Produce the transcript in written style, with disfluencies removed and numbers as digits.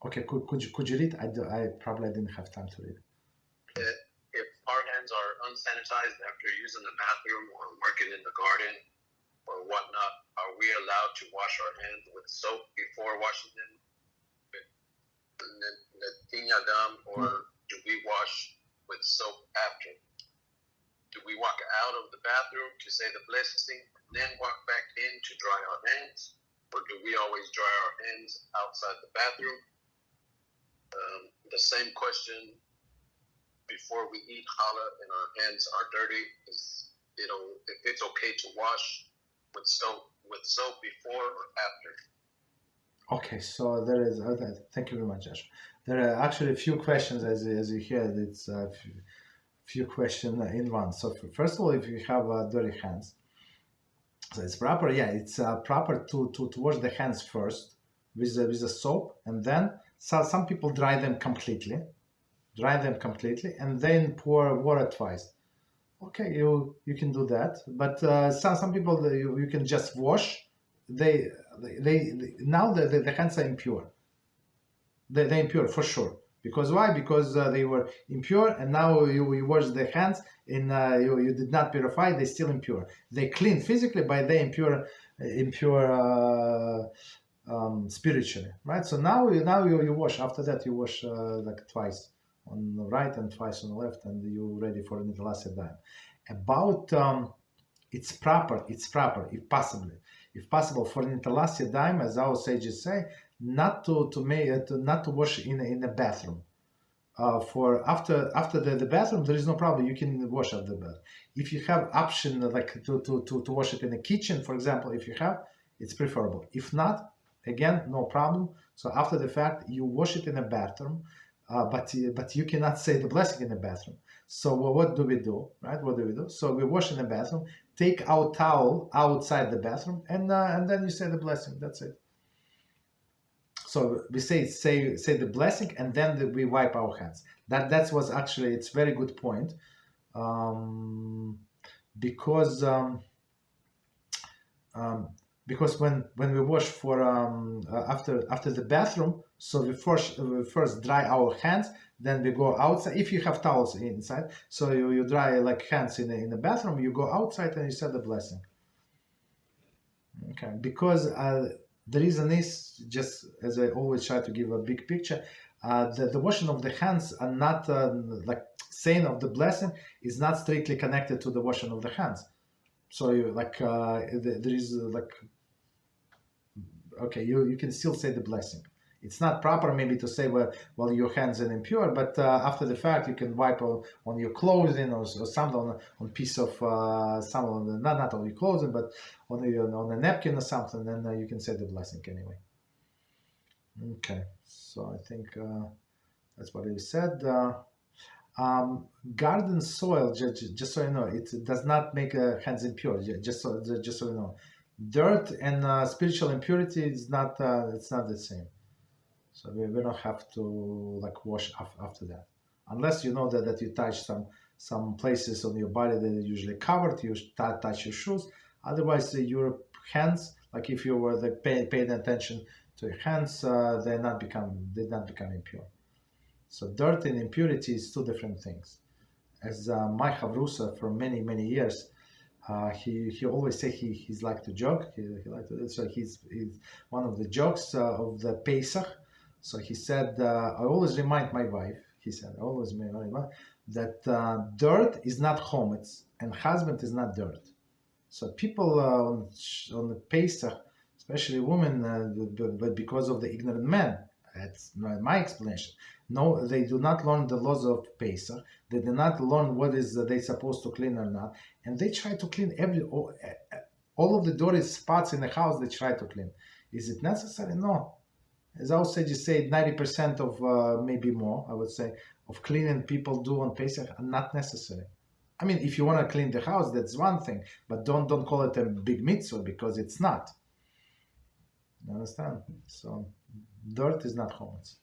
Okay, could you read? I probably didn't have time to read. If our hands are unsanitized after using the bathroom or working in the garden or whatnot, are we allowed to wash our hands with soap before washing them with Netilat, or do we wash with soap after? Do we walk out of the bathroom to say the blessing, then walk back in to dry our hands? Or do we always dry our hands outside the bathroom? The same question, before we eat challah and our hands are dirty, is if it's okay to wash with soap before or after? Okay, so there is. Thank you very much, Josh. There are actually a few questions, as you heard. It's a few questions in one. So first of all, if you have dirty hands, so it's proper. Yeah, it's proper to wash the hands first with the soap, and then some people dry them completely, and then pour water twice. Okay, you can do that, but some people you can just wash. They now the hands are impure. They're impure for sure. Because why? Because they were impure, and now you wash the hands, and you did not purify. They're still impure. They clean physically, but they impure spiritually, right? So now you wash. After that, you wash like twice on the right and twice on the left, and you're ready for Netilas Yadayim. About it's proper if possible for Netilas Yadayim, as our sages say, not to wash in a bathroom. For after the bathroom, there is no problem. You can wash after the bath. If you have option like to wash it in the kitchen, for example, if you have, it's preferable. If not, again, no problem. So after the fact, you wash it in a bathroom, but you cannot say the blessing in the bathroom. So what do we do, right? What do we do? So we wash in the bathroom, take our towel outside the bathroom, and then you say the blessing. That's it. So we say the blessing, and then we wipe our hands. That was actually, it's very good point, because when we wash for after the bathroom, so we first dry our hands, then we go outside. If you have towels inside, so you dry like hands in the bathroom, you go outside and you say the blessing. Okay, because the reason is, just as I always try to give a big picture, the washing of the hands are not like saying of the blessing is not strictly connected to the washing of the hands. So you there is okay, you can still say the blessing. It's not proper maybe to say well your hands are impure, but after the fact you can wipe on your clothing or something on piece of some not on your clothing, but on a napkin or something, and you can say the blessing anyway. Okay, so I think that's what he said. Garden soil, just so you know, it does not make hands impure. Just so you know, dirt and spiritual impurity is not. It's not the same. So we don't have to like wash after that, unless you know that you touch some places on your body that are usually covered. You touch your shoes. Otherwise, your hands, like if you were paying attention to your hands, they did not become impure. So dirt and impurity is two different things. As my Chavrusa for many years, he always say he's like to joke. He like to, so he's one of the jokes of the Pesach. So he said, I always remind my wife, he said, I always remind my wife that dirt is not chometz and husband is not dirt. So people on the Pesach, especially women, but because of the ignorant men, that's my explanation. No, they do not learn the laws of Pesach. They do not learn what is they supposed to clean or not, and they try to clean all of the dirty spots in the house. They try to clean. Is it necessary? No. As I said, you say 90% of maybe more, I would say, of cleaning people do on Pesach are not necessary. I mean, if you want to clean the house, that's one thing, but don't call it a big mitzvah because it's not. You understand? So dirt is not chometz.